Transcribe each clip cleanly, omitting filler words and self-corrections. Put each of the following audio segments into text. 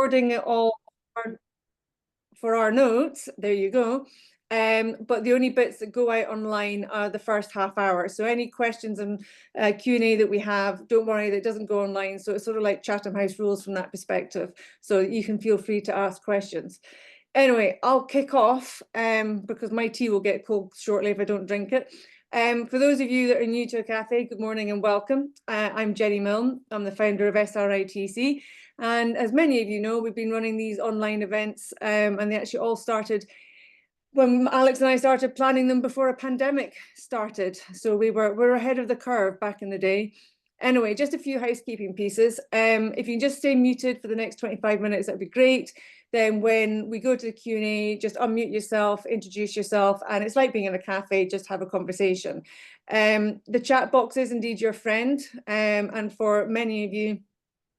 recording it all for our notes. There you go. But the only bits that go out online are the first half hour. So any questions and Q&A that we have, don't worry, that doesn't go online. So it's sort of like Chatham House rules from that perspective. So you can feel free to ask questions. Anyway, I'll kick off because my tea will get cold shortly if I don't drink it. For those of you that are new to a cafe, good morning and welcome. I'm Jenny Milne. I'm the founder of SRITC. And as many of you know, we've been running these online events and they actually all started when Alex and I started planning them before a pandemic started. So we're ahead of the curve back in the day. Anyway, just a few housekeeping pieces. If you can just stay muted for the next 25 minutes, that'd be great. Then when we go to the Q&A, just unmute yourself, introduce yourself, and it's like being in a cafe, just have a conversation. The chat box is indeed your friend, and for many of you,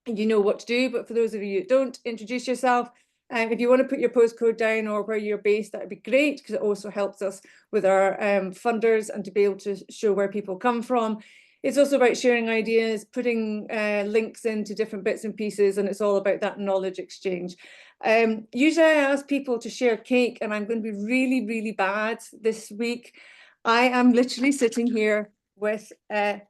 you know what to do, but for those of you that don't, introduce yourself. If you want to put your postcode down or where you're based, that would be great, because it also helps us with our funders and to be able to show where people come from. It's also about sharing ideas, putting links into different bits and pieces, and it's all about that knowledge exchange. Usually I ask people to share cake, and I'm going to be really, really bad this week. I am literally sitting here with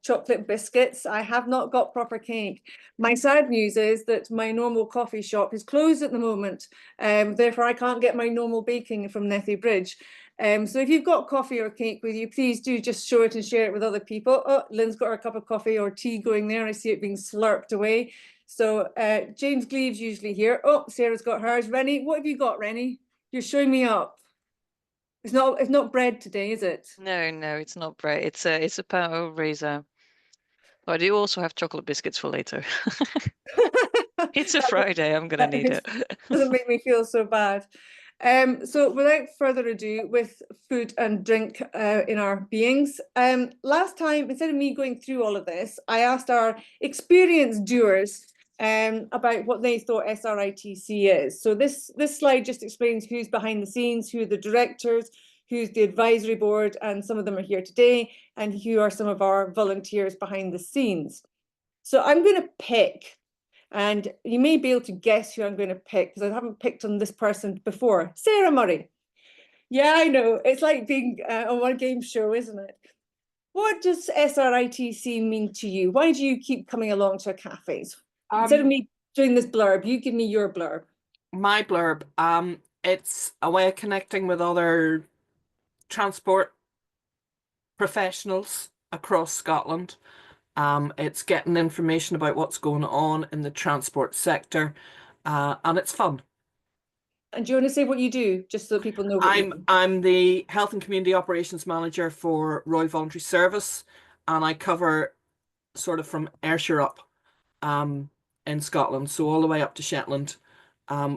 chocolate biscuits. I have not got proper cake. My sad news is that my normal coffee shop is closed at the moment. Therefore, I can't get my normal baking from Nethy Bridge. So if you've got coffee or cake with you, please do just show it and share it with other people. Oh, Lynn's got her cup of coffee or tea going there. I see it being slurped away. So James Gleave's usually here. Oh, Sarah's got hers. Rennie, what have you got, Rennie? You're showing me up. It's not bread today, is it? No, it's not bread. It's a power raiser. But I do also have chocolate biscuits for later. It's a Friday. I'm gonna need it. Doesn't make me feel so bad. So without further ado, with food and drink in our beings, last time, instead of me going through all of this, I asked our experienced doers about what they thought SRITC is. So this slide just explains who's behind the scenes, who are the directors, who's the advisory board, and some of them are here today, and who are some of our volunteers behind the scenes. So I'm going to pick, and you may be able to guess who I'm going to pick, because I haven't picked on this person before. Sarah Murray. Yeah, I know. It's like being on one game show, isn't it? What does SRITC mean to you? Why do you keep coming along to our cafes? Instead of me doing this blurb, you give me your blurb. My blurb, it's a way of connecting with other transport professionals across Scotland. It's getting information about what's going on in the transport sector, and it's fun. And do you want to say what you do, just so people know what you do? I'm the Health and Community Operations Manager for Royal Voluntary Service, and I cover sort of from Ayrshire up in Scotland, so all the way up to Shetland,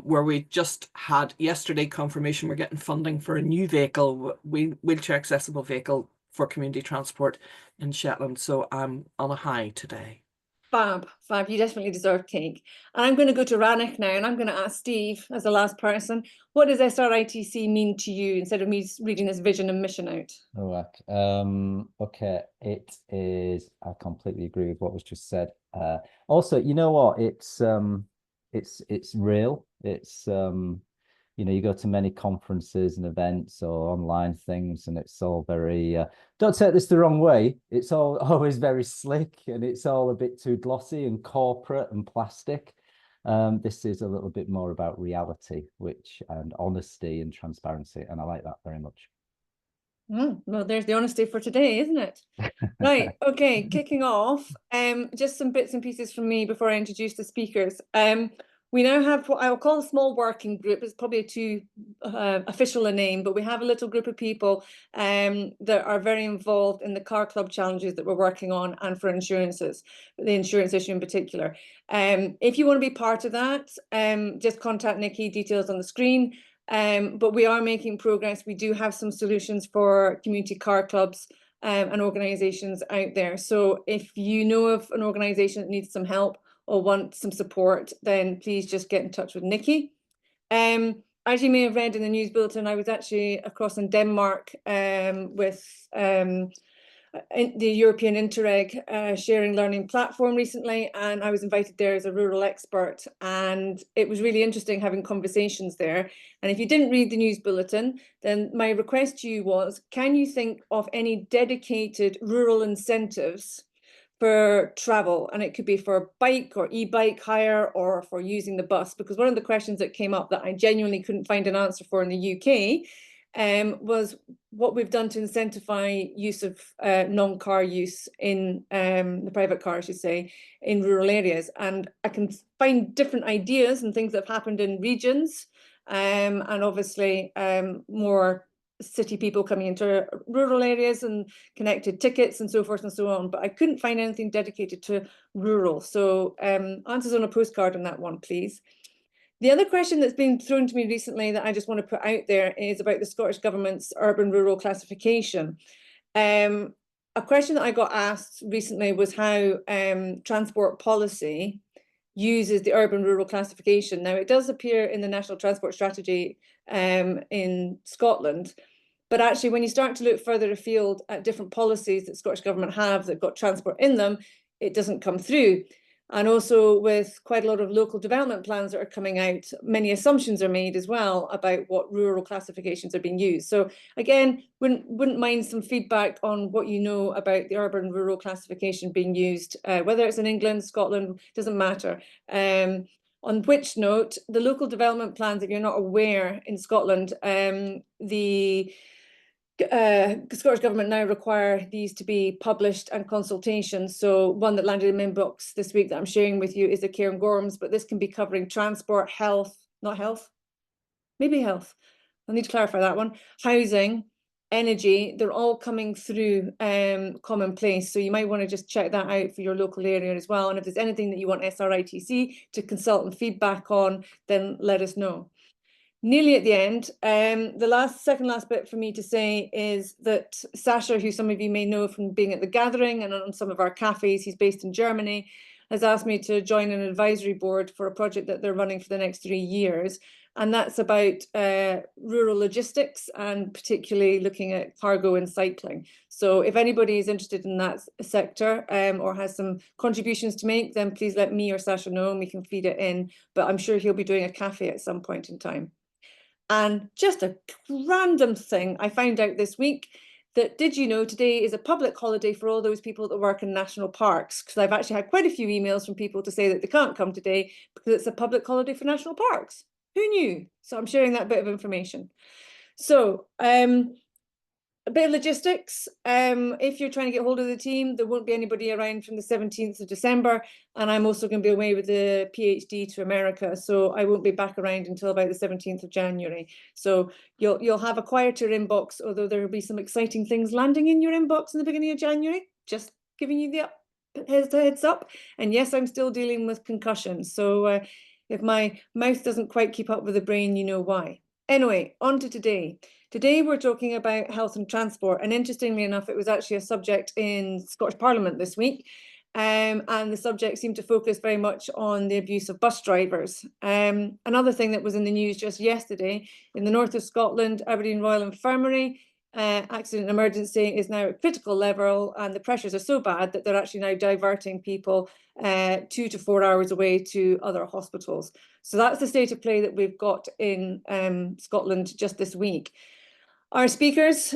where we just had yesterday confirmation we're getting funding for a new vehicle, wheelchair accessible vehicle for community transport in Shetland. So I'm on a high today. Fab. You definitely deserve cake. And I'm going to go to Rannick now, and I'm going to ask Steve, as the last person, what does SRITC mean to you, instead of me reading this vision and mission out? All right. Okay. It is. I completely agree with what was just said. Also, you know what? It's real. It's you go to many conferences and events or online things, and it's all very, don't take this the wrong way, it's all always very slick, and it's all a bit too glossy and corporate and plastic. This is a little bit more about reality, and honesty and transparency, and I like that very much. Well, there's the honesty for today, isn't it? Right, okay, kicking off, just some bits and pieces from me before I introduce the speakers. We now have what I will call a small working group. It's probably too official a name, but we have a little group of people that are very involved in the car club challenges that we're working on, and for insurances, the insurance issue in particular. If you want to be part of that, just contact Nikki, details on the screen. But we are making progress. We do have some solutions for community car clubs and organisations out there. So if you know of an organisation that needs some help or want some support, then please just get in touch with Nikki. As you may have read in the news bulletin, I was actually across in Denmark with the European Interreg sharing learning platform recently, and I was invited there as a rural expert, and it was really interesting having conversations there. And if you didn't read the news bulletin, then my request to you was, can you think of any dedicated rural incentives for travel? And it could be for bike or e-bike hire or for using the bus, because one of the questions that came up that I genuinely couldn't find an answer for in the UK was what we've done to incentivize use of non-car use in the private car, I should say, in rural areas. And I can find different ideas and things that have happened in regions, and obviously more city people coming into rural areas and connected tickets and so forth and so on, but I couldn't find anything dedicated to rural. So answers on a postcard on that one, please. The other question that's been thrown to me recently that I just want to put out there is about the Scottish Government's urban-rural classification. A question that I got asked recently was how transport policy uses the urban-rural classification. Now, it does appear in the National Transport Strategy in Scotland, but actually, when you start to look further afield at different policies that Scottish Government have that got transport in them, it doesn't come through. And also with quite a lot of local development plans that are coming out, many assumptions are made as well about what rural classifications are being used. So again, wouldn't mind some feedback on what you know about the urban-rural classification being used, whether it's in England, Scotland, doesn't matter. On which note, the local development plans, if you're not aware, in Scotland, the Scottish Government now require these to be published and consultations. So one that landed in my inbox this week that I'm sharing with you is the Cairngorms, but this can be covering transport, health, not health, maybe health. I need to clarify that one. Housing, energy, they're all coming through commonplace. So you might want to just check that out for your local area as well. And if there's anything that you want SRITC to consult and feedback on, then let us know. Nearly at the end, the second last bit for me to say is that Sasha, who some of you may know from being at the gathering and on some of our cafes, he's based in Germany, has asked me to join an advisory board for a project that they're running for the next 3 years. And that's about rural logistics and particularly looking at cargo and cycling. So if anybody is interested in that sector or has some contributions to make, then please let me or Sasha know and we can feed it in. But I'm sure he'll be doing a cafe at some point in time. And just a random thing I found out this week, that did you know today is a public holiday for all those people that work in national parks? Because I've actually had quite a few emails from people to say that they can't come today because it's a public holiday for national parks. Who knew? So I'm sharing that bit of information. So a bit of logistics. If you're trying to get hold of the team, there won't be anybody around from the 17th of December. And I'm also going to be away with the PhD to America. So I won't be back around until about the 17th of January. So you'll have a quieter inbox, although there will be some exciting things landing in your inbox in the beginning of January. Just giving you the heads up. And yes, I'm still dealing with concussion. So if my mouth doesn't quite keep up with the brain, you know why. Anyway, on to today. Today we're talking about health and transport, and interestingly enough, it was actually a subject in Scottish Parliament this week, and the subject seemed to focus very much on the abuse of bus drivers. Another thing that was in the news just yesterday, in the north of Scotland, Aberdeen Royal Infirmary, accident and emergency is now at critical level, and the pressures are so bad that they're actually now diverting people 2 to 4 hours away to other hospitals. So that's the state of play that we've got in Scotland just this week. Our speakers,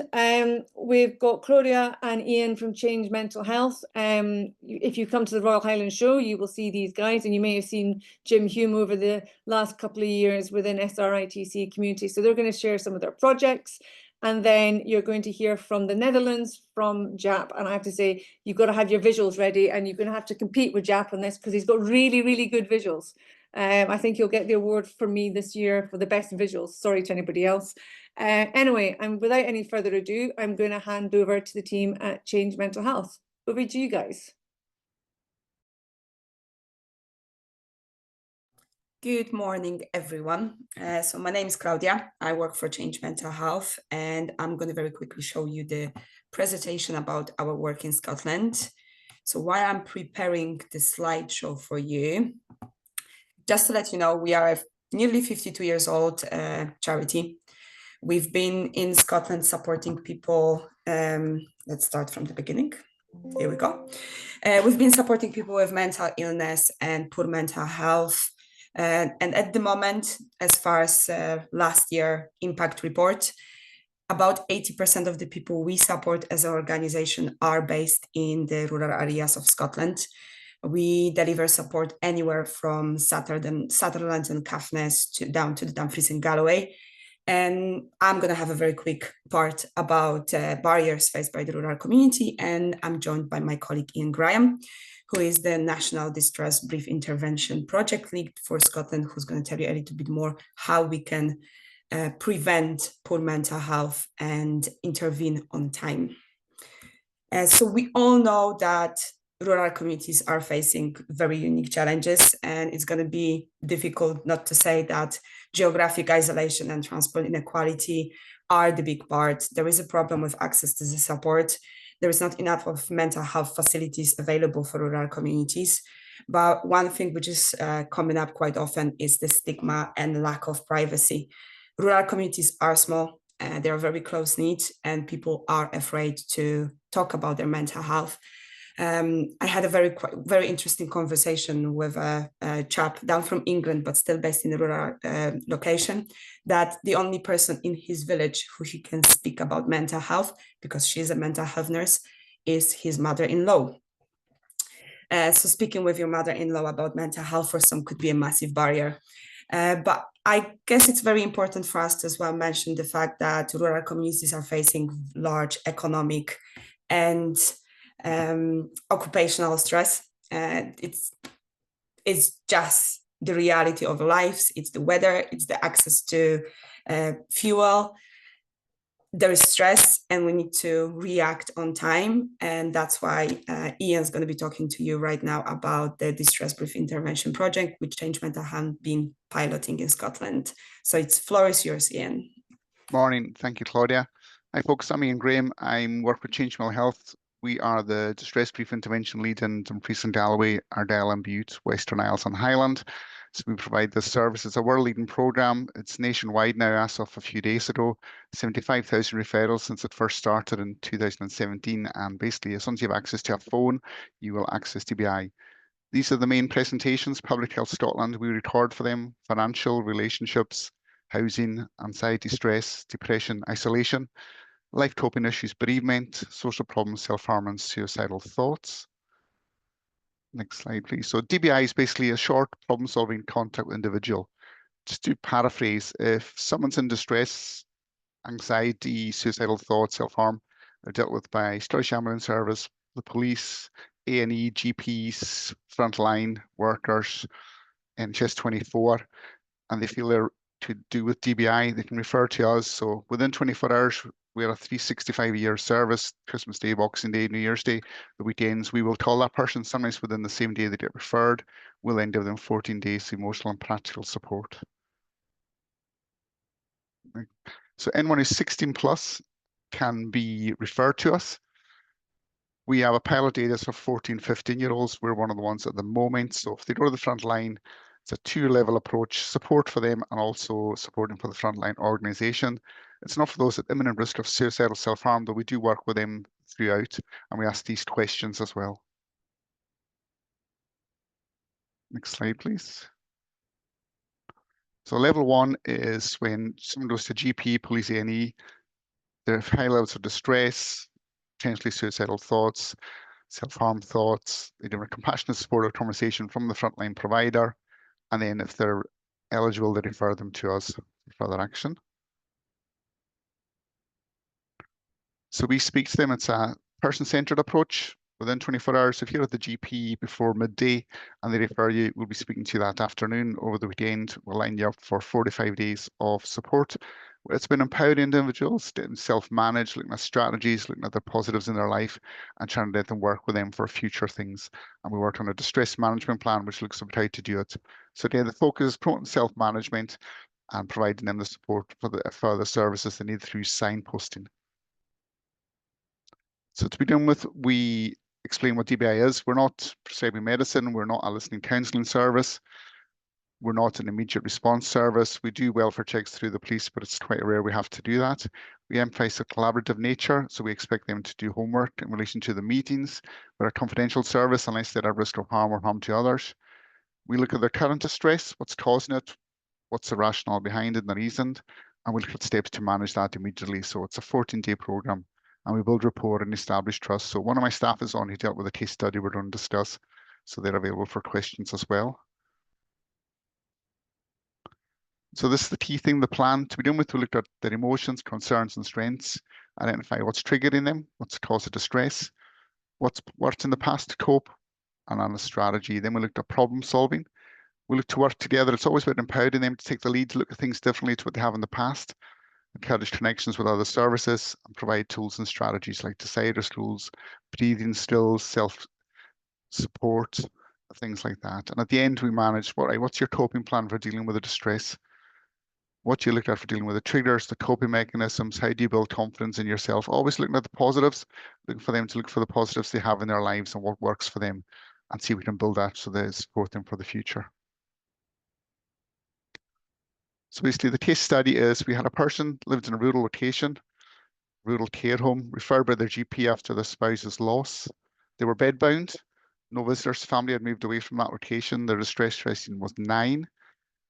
we've got Claudia and Ian from Change Mental Health. If you come to the Royal Highland Show, you will see these guys, and you may have seen Jim Hume over the last couple of years within SRITC community. So they're going to share some of their projects. And then you're going to hear from the Netherlands, from Jaap. And I have to say, you've got to have your visuals ready, and you're going to have to compete with Jaap on this because he's got really, really good visuals. I think you'll get the award from me this year for the best visuals. Sorry to anybody else. Anyway, and without any further ado, I'm going to hand over to the team at Change Mental Health. Over to you guys. Good morning, everyone. So my name is Claudia. I work for Change Mental Health, and I'm going to very quickly show you the presentation about our work in Scotland. So while I'm preparing the slideshow for you, just to let you know, we are a nearly 52 years old charity. We've been in Scotland supporting people. Let's start from the beginning. Here we go. We've been supporting people with mental illness and poor mental health. And at the moment, as far as last year impact report, about 80% of the people we support as an organization are based in the rural areas of Scotland. We deliver support anywhere from Sutherland and Caithness down to the Dumfries and Galloway. And I'm going to have a very quick part about barriers faced by the rural community. And I'm joined by my colleague Ian Graham, who is the National Distress Brief Intervention Project Lead for Scotland, who's going to tell you a little bit more how we can prevent poor mental health and intervene on time. So we all know that rural communities are facing very unique challenges, and it's going to be difficult not to say that geographic isolation and transport inequality are the big part. There is a problem with access to the support. There is not enough of mental health facilities available for rural communities. But one thing which is coming up quite often is the stigma and lack of privacy. Rural communities are small, they are very close-knit, and people are afraid to talk about their mental health. I had a very interesting conversation with a chap down from England, but still based in a rural location, that the only person in his village who he can speak about mental health, because she's a mental health nurse, is his mother-in-law. So speaking with your mother-in-law about mental health for some could be a massive barrier. But I guess it's very important for us to as well mention the fact that rural communities are facing large economic and occupational stress. It's just the reality of lives. It's the weather, it's the access to fuel. There is stress and we need to react on time. And that's why Ian's going to be talking to you right now about the Distress Brief Intervention Project, which Change Mental Health been piloting in Scotland. So it's floor is yours, Ian. Morning. Thank you, Claudia. Hi, folks. I'm Ian Graham. I work with Change Mental Health. We are the Distress Brief Intervention Lead in Dumfries and Galloway, Ardell and Bute, Western Isles and Highland. So we provide this service. It's a world-leading programme. It's nationwide now as of a few days ago. 75,000 referrals since it first started in 2017. And basically, as soon as you have access to a phone, you will access DBI. These are the main presentations. Public Health Scotland, we record for them. Financial, relationships, housing, anxiety, stress, depression, isolation, life coping issues, bereavement, social problems, self-harm and suicidal thoughts. Next slide, please. So DBI is basically a short problem-solving contact with individual. Just to paraphrase, if someone's in distress, anxiety, suicidal thoughts, self-harm are dealt with by Scottish Ambulance Service, the police, A&E, GPs, frontline workers, NHS 24, and they feel they're to do with DBI, they can refer to us. So within 24 hours, we're a 365-year service, Christmas Day, Boxing Day, New Year's Day, the weekends. We will call that person sometimes within the same day they get referred. We'll end up with 14 days emotional and practical support. So anyone who's 16 plus can be referred to us. We have a pilot data for 14, 15-year-olds. We're one of the ones at the moment. So if they go to the front line, it's a two-level approach, support for them and also supporting for the frontline organisation. It's not for those at imminent risk of suicidal self-harm, though we do work with them throughout, and we ask these questions as well. Next slide, please. So level one is when someone goes to GP, police, A&E, there are high levels of distress, potentially suicidal thoughts, self-harm thoughts. They do a compassionate supportive conversation from the frontline provider. And then if they're eligible, they refer them to us for further action. So we speak to them. It's a person-centered approach within 24 hours. If you're at the GP before midday and they refer you, we'll be speaking to you that afternoon. Over the weekend, we'll line you up for 45 days of support. It's been empowering individuals to self-manage, looking at strategies, looking at the positives in their life and trying to let them work with them for future things. And we work on a distress management plan, which looks at how to do it. So again, the focus is promoting self-management and providing them the support for the further services they need through signposting. So to begin with, we explain what DBI is. We're not prescribing medicine. We're not a listening counselling service. We're not an immediate response service. We do welfare checks through the police, but it's quite rare we have to do that. We emphasize a collaborative nature, so we expect them to do homework in relation to the meetings. We're a confidential service unless they're at risk of harm or harm to others. We look at their current distress, what's causing it, what's the rationale behind it and the reason, and we look at steps to manage that immediately. So it's a 14-day program, and we build rapport and establish trust. So one of my staff is on who dealt with a case study we're going to discuss, so they're available for questions as well. So this is the key thing, the plan. To begin with, we looked at their emotions, concerns, and strengths, identify what's triggering them, what's the cause of distress, what's worked in the past to cope, and on a strategy. Then we looked at problem solving. We look to work together. It's always about empowering them to take the lead, to look at things differently to what they have in the past, encourage connections with other services, and provide tools and strategies like decider tools, breathing skills, self-support, things like that. And at the end, we manage, what's your coping plan for dealing with the distress? What do you look at for dealing with the triggers, the coping mechanisms? How do you build confidence in yourself? Always looking at the positives, looking for them to look for the positives they have in their lives and what works for them, and see if we can build that so they support them for the future. So basically the case study is we had a person lived in a rural location, rural care home, referred by their GP after their spouse's loss. They were bedbound, no visitors, family had moved away from that location. Their distress rating was 9.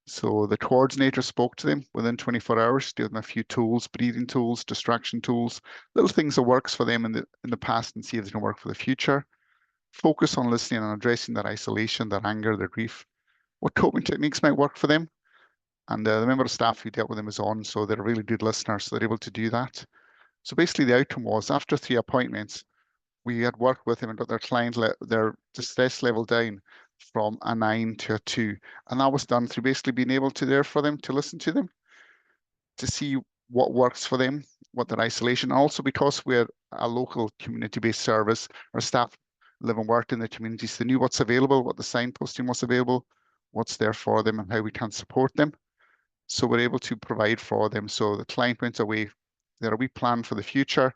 So the coordinator spoke to them within 24 hours, gave them a few tools, breathing tools, distraction tools, little things that works for them in the past and see if they can work for the future. Focus on listening and addressing their isolation, their anger, their grief. What coping techniques might work for them? And the member of staff who dealt with them is on, so they're really good listeners, so they're able to do that. So basically the outcome was, after 3 appointments, we had worked with them and got their distress level down from a 9 to a 2. And that was done through basically being able to there for them, to listen to them, to see what works for them, what their isolation. Also, because we're a local community-based service, our staff live and work in the communities, they knew what's available, what the signposting was available, what's there for them, and how we can support them. So we're able to provide for them. So the client went away, they had a wee plan for the future.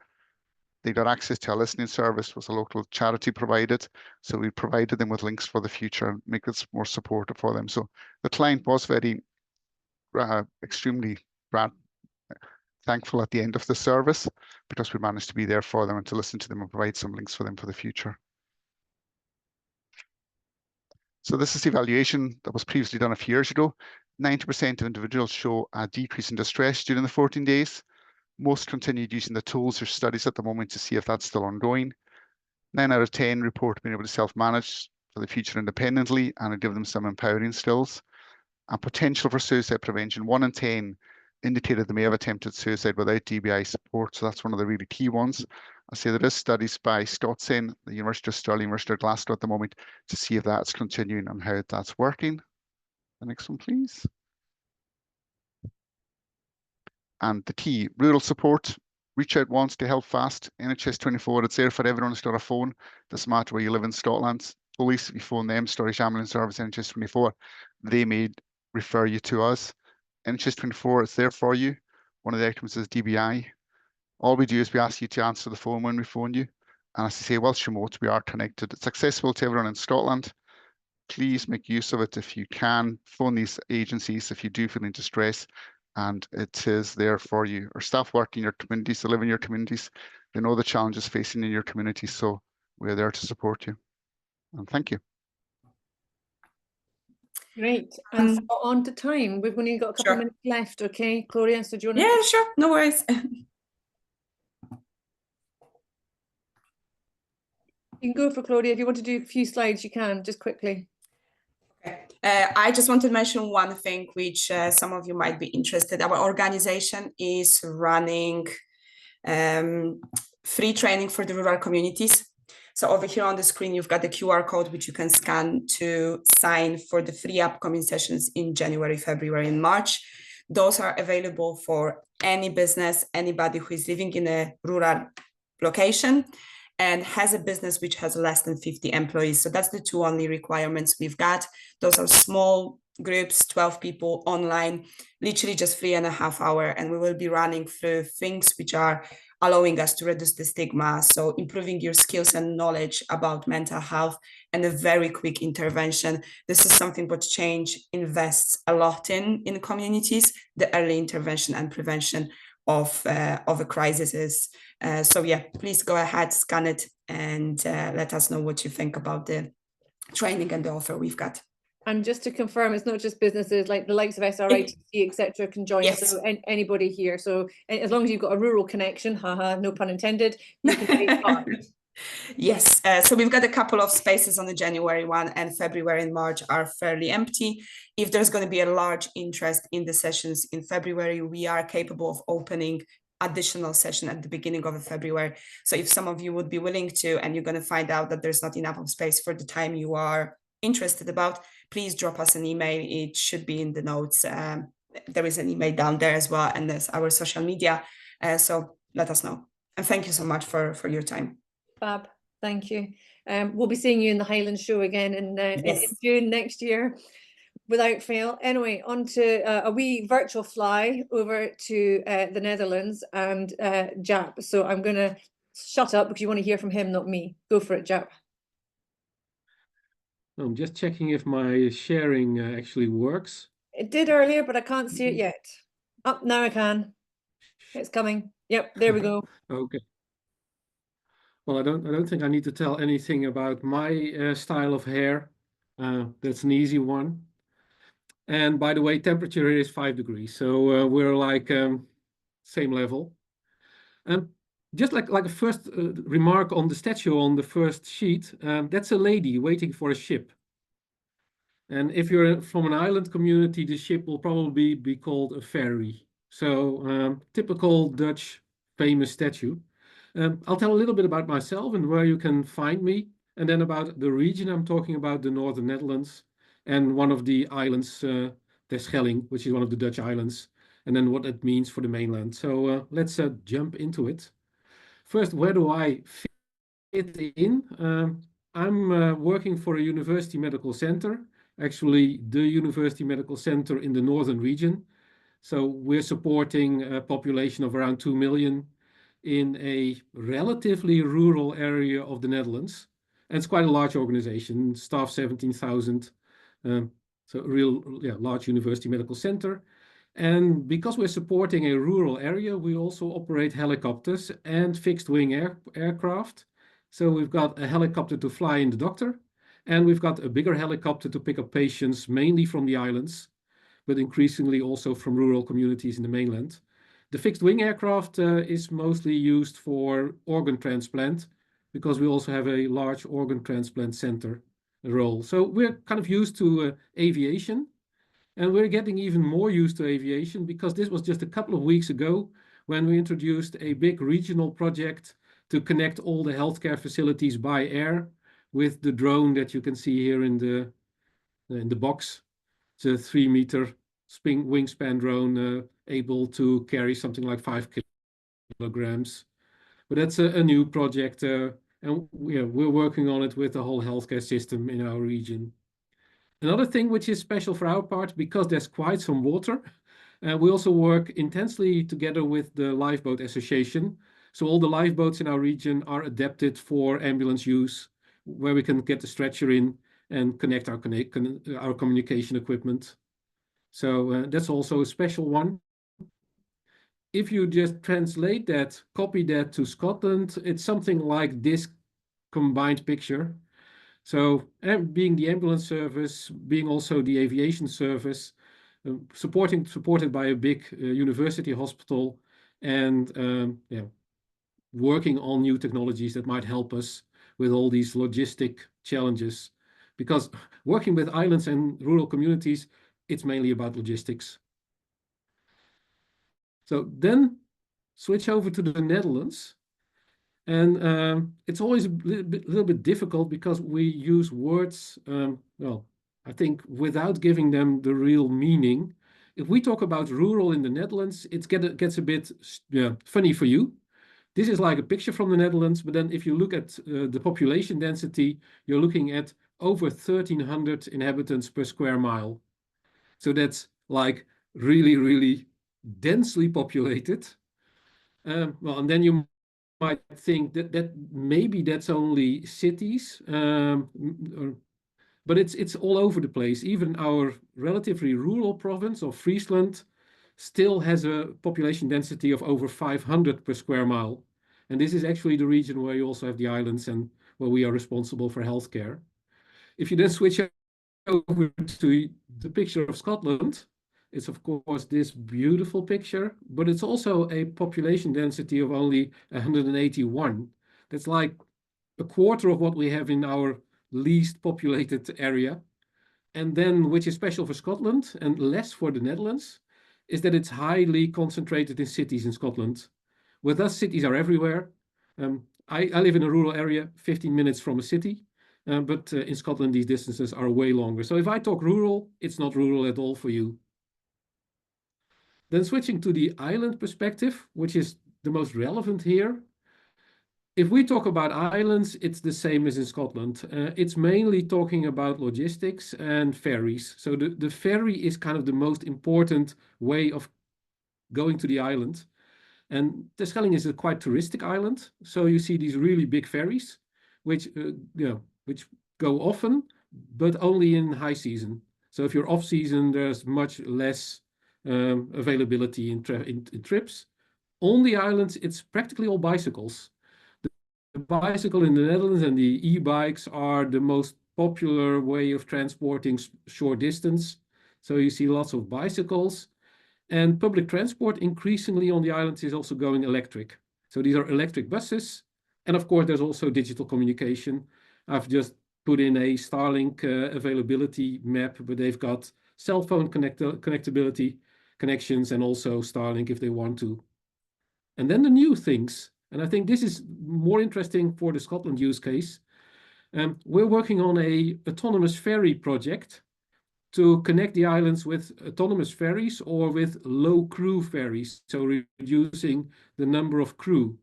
They got access to a listening service, was a local charity provided. So we provided them with links for the future and make this more supportive for them. So the client was very, extremely thankful at the end of the service, because we managed to be there for them and to listen to them and provide some links for them for the future. So this is the evaluation that was previously done a few years ago. 90% of individuals show a decrease in distress during the 14 days. Most continued using the tools or studies at the moment to see if that's still ongoing. 9 out of 10 report being able to self-manage for the future independently, and it give them some empowering skills. And potential for suicide prevention, 1 in 10 indicated they may have attempted suicide without DBI support. So that's one of the really key ones. I say there is studies by Scotsen, the University of Stirling, University of Glasgow at the moment, to see if that's continuing and how that's working. The next one, please. And the key, rural support, reach out once to help fast. NHS 24, it's there for everyone who's got a phone. Doesn't matter where you live in Scotland. Police, if you phone them, Scottish Ambulance Service, NHS 24, they may refer you to us. NHS 24, it's there for you. One of the items is DBI. All we do is we ask you to answer the phone when we phone you. And as I say, Welsh Remote, we are connected. It's accessible to everyone in Scotland. Please make use of it if you can. Phone these agencies if you do feel in distress, and it is there for you. Our staff work in your communities, they live in your communities. They know the challenges facing in your community, so we're there to support you. And thank you. Great. And so on to time. We've only got a couple of minutes left, okay? Claudia, so do you want to? Yeah, sure. No worries. You can go for Claudia. If you want to do a few slides, you can, just quickly. Okay. I just want to mention one thing which some of you might be interested. Our organization is running free training for the rural communities. So over here on the screen, you've got the QR code, which you can scan to sign for the free upcoming sessions in January, February, and March. Those are available for any business, anybody who is living in a rural location and has a business which has less than 50 employees. So that's the 2 only requirements we've got. Those are small groups, 12 people online, literally just 3.5 hours. And we will be running through things which are allowing us to reduce the stigma. So improving your skills and knowledge about mental health and a very quick intervention. This is something what Change invests a lot in communities, the early intervention and prevention of a crisis. So yeah, please go ahead, scan it, and let us know what you think about the training and the offer we've got. And just to confirm, it's not just businesses like the likes of SRITC, etc., can join. Yes. So anybody here. So as long as you've got a rural connection, haha, no pun intended, you can take part. Yes, so we've got a couple of spaces on the January one, and February and March are fairly empty. If there's going to be a large interest in the sessions in February, we are capable of opening additional session at the beginning of February. So if some of you would be willing to, and you're going to find out that there's not enough of space for the time you are interested about, please drop us an email. It should be in the notes. There is an email down there as well, and there's our social media. So let us know. And thank you so much for your time. Fab, thank you. We'll be seeing you in the Highland Show again in June next year, without fail. Anyway, on to a wee virtual fly over to the Netherlands and Jaap. So I'm going to shut up because you want to hear from him, not me. Go for it, Jaap. I'm just checking if my sharing actually works. It did earlier, but I can't see it yet. Oh, now I can. It's coming. Yep, there we go. Okay. Well, I don't think I need to tell anything about my style of hair. That's an easy one. And by the way, temperature here is 5 degrees, so we're like same level. Just like a first remark on the statue on the first sheet, that's a lady waiting for a ship. And if you're from an island community, the ship will probably be called a ferry. So typical Dutch famous statue. I'll tell a little bit about myself and where you can find me, and then about the region I'm talking about, the Northern Netherlands, and one of the islands, Terschelling, which is one of the Dutch islands, and then what it means for the mainland. So let's jump into it. First, where do I fit in? I'm working for a university medical center, actually the university medical center in the northern region. So we're supporting a population of around 2 million in a relatively rural area of the Netherlands. And it's quite a large organization, staff 17,000. So a real large university medical center. And because we're supporting a rural area, we also operate helicopters and fixed wing aircraft. So we've got a helicopter to fly in the doctor, and we've got a bigger helicopter to pick up patients mainly from the islands, but increasingly also from rural communities in the mainland. The fixed wing aircraft is mostly used for organ transplant, because we also have a large organ transplant center role. So we're kind of used to aviation. And we're getting even more used to aviation because this was just a couple of weeks ago when we introduced a big regional project to connect all the healthcare facilities by air with the drone that you can see here in the box. It's a 3-meter wingspan drone able to carry something like 5 kilograms. But that's a new project, and we're working on it with the whole healthcare system in our region. Another thing which is special for our part, because there's quite some water, we also work intensely together with the Lifeboat Association. So all the lifeboats in our region are adapted for ambulance use, where we can get the stretcher in and connect our communication equipment. So that's also a special one. If you just translate that, copy that to Scotland, it's something like this combined picture. So being the ambulance service, being also the aviation service, supported by a big university hospital, and working on new technologies that might help us with all these logistic challenges. Because working with islands and rural communities, it's mainly about logistics. So then switch over to the Netherlands. And it's always a little bit difficult because we use words, well, I think without giving them the real meaning. If we talk about rural in the Netherlands, it gets a bit funny for you. This is like a picture from the Netherlands, but then if you look at the population density, you're looking at over 1,300 inhabitants per square mile. So that's like really, really densely populated. Well, and then you might think that maybe that's only cities, but it's all over the place. Even our relatively rural province of Friesland still has a population density of over 500 per square mile. And this is actually the region where you also have the islands and where we are responsible for healthcare. If you then switch over to the picture of Scotland, it's of course this beautiful picture, but it's also a population density of only 181. That's like a quarter of what we have in our least populated area. And then, which is special for Scotland and less for the Netherlands, is that it's highly concentrated in cities in Scotland. With us, cities are everywhere. I live in a rural area, 15 minutes from a city, but in Scotland, these distances are way longer. So if I talk rural, it's not rural at all for you. Then switching to the island perspective, which is the most relevant here. If we talk about islands, it's the same as in Scotland. It's mainly talking about logistics and ferries. So the ferry is kind of the most important way of going to the island. And Terschelling is a quite touristic island. So you see these really big ferries, which go often, but only in high season. So if you're off season, there's much less availability in trips. On the islands, it's practically all bicycles. The bicycle in the Netherlands and the e-bikes are the most popular way of transporting short distance. So you see lots of bicycles, and public transport increasingly on the islands is also going electric. So these are electric buses. And of course, there's also digital communication. I've just put in a Starlink availability map, but they've got cell phone connectivity connections and also Starlink if they want to. And then the new things, and I think this is more interesting for the Scotland use case. We're working on a autonomous ferry project to connect the islands with autonomous ferries or with low crew ferries, so reducing the number of crew,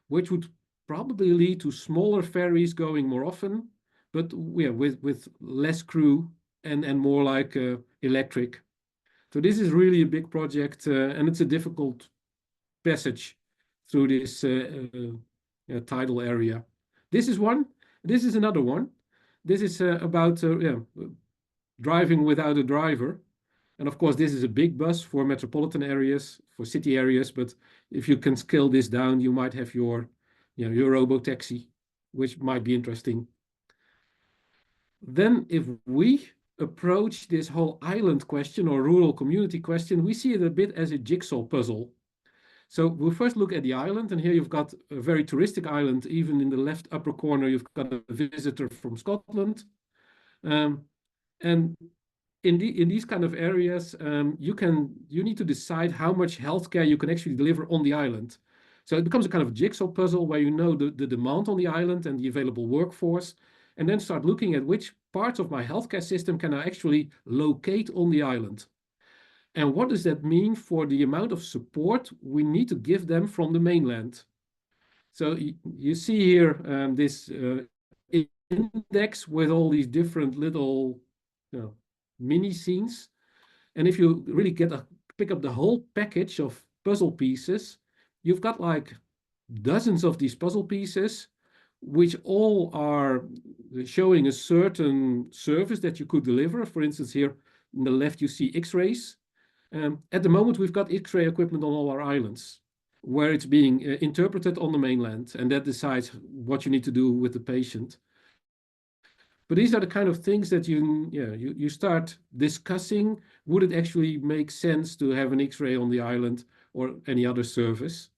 which would probably lead to smaller ferries going more often, but yeah, with less crew and more like electric. So this is really a big project, and it's a difficult passage through this tidal area. This is one. This is another one. This is about driving without a driver. And of course, this is a big bus for metropolitan areas, for city areas. But if you can scale this down, you might have your robo-taxi, which might be interesting. Then if we approach this whole island question or rural community question, we see it a bit as a jigsaw puzzle. So we'll first look at the island, and here you've got a very touristic island. Even in the left upper corner, you've got a visitor from Scotland. And in these kind of areas, you need to decide how much healthcare you can actually deliver on the island. So it becomes a kind of jigsaw puzzle where you know the demand on the island and the available workforce, and then start looking at which parts of my healthcare system can I actually locate on the island. And what does that mean for the amount of support we need to give them from the mainland? So you see here this index with all these different little mini scenes. And if you really pick up the whole package of puzzle pieces, you've got like dozens of these puzzle pieces, which all are showing a certain service that you could deliver. For instance, here on the left, you see X-rays. At the moment, we've got X-ray equipment on all our islands, where it's being interpreted on the mainland, and that decides what you need to do with the patient. But these are the kind of things that you start discussing. Would it actually make sense to have an X-ray on the island or any other service?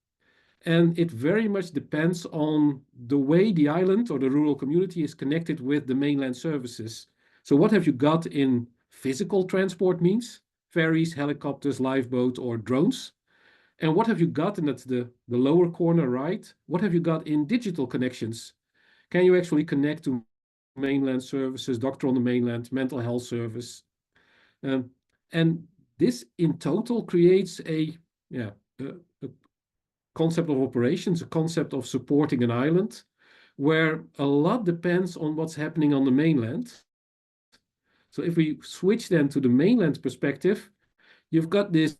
And it very much depends on the way the island or the rural community is connected with the mainland services. So what have you got in physical transport means? Ferries, helicopters, lifeboat, or drones. And what have you got, and that's the lower corner right, what have you got in digital connections? Can you actually connect to mainland services, doctor on the mainland, mental health service? And this in total creates a concept of operations, a concept of supporting an island, where a lot depends on what's happening on the mainland. So if we switch then to the mainland perspective, you've got this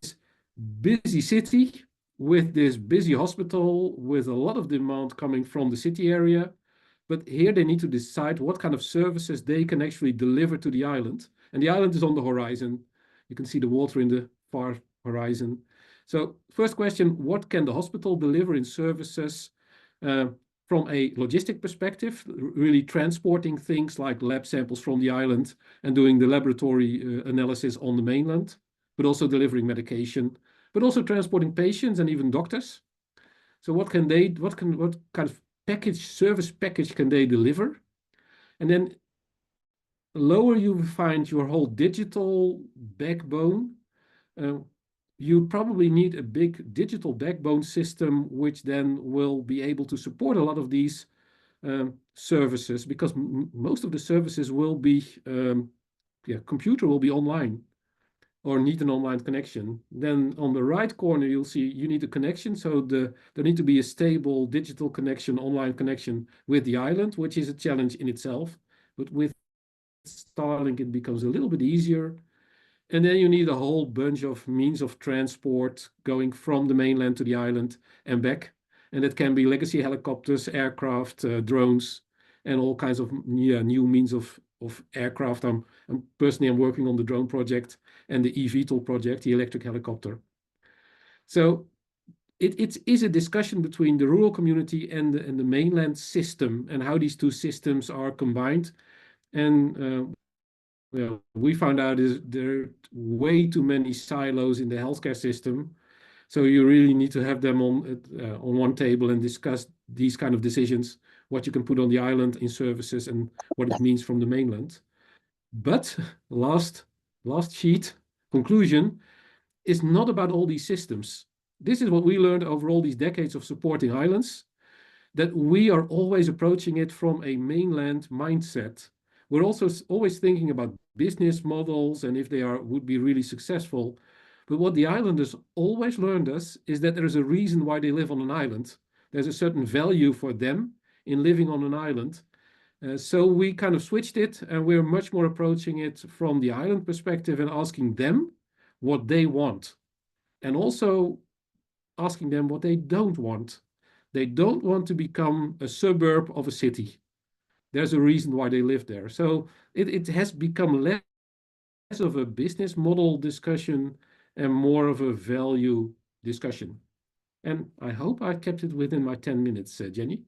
busy city with this busy hospital with a lot of demand coming from the city area. But here they need to decide what kind of services they can actually deliver to the island. And the island is on the horizon. You can see the water in the far horizon. So first question, what can the hospital deliver in services from a logistic perspective, really transporting things like lab samples from the island and doing the laboratory analysis on the mainland, but also delivering medication, but also transporting patients and even doctors. So what kind of service package can they deliver? And then lower you find your whole digital backbone. You probably need a big digital backbone system, which then will be able to support a lot of these services, because most of the services will be, computer will be online or need an online connection. Then on the right corner, you'll see you need a connection. So there need to be a stable digital connection, online connection with the island, which is a challenge in itself. But with Starlink, it becomes a little bit easier. And then you need a whole bunch of means of transport going from the mainland to the island and back. And it can be legacy helicopters, aircraft, drones, and all kinds of new means of aircraft. I'm personally working on the drone project and the eVTOL project, the electric helicopter. So it is a discussion between the rural community and the mainland system, and how these two systems are combined. And we found out is there are way too many silos in the healthcare system. So you really need to have them on one table and discuss these kind of decisions, what you can put on the island in services and what it means from the mainland. But last sheet, conclusion, is not about all these systems. This is what we learned over all these decades of supporting islands, that we are always approaching it from a mainland mindset. We're also always thinking about business models and if they would be really successful. But what the islanders always learned us is that there is a reason why they live on an island. There's a certain value for them in living on an island. So we kind of switched it, and we're much more approaching it from the island perspective and asking them what they want. And also asking them what they don't want. They don't want to become a suburb of a city. There's a reason why they live there. So it has become less of a business model discussion and more of a value discussion. And I hope I kept it within my 10 minutes, Jenny.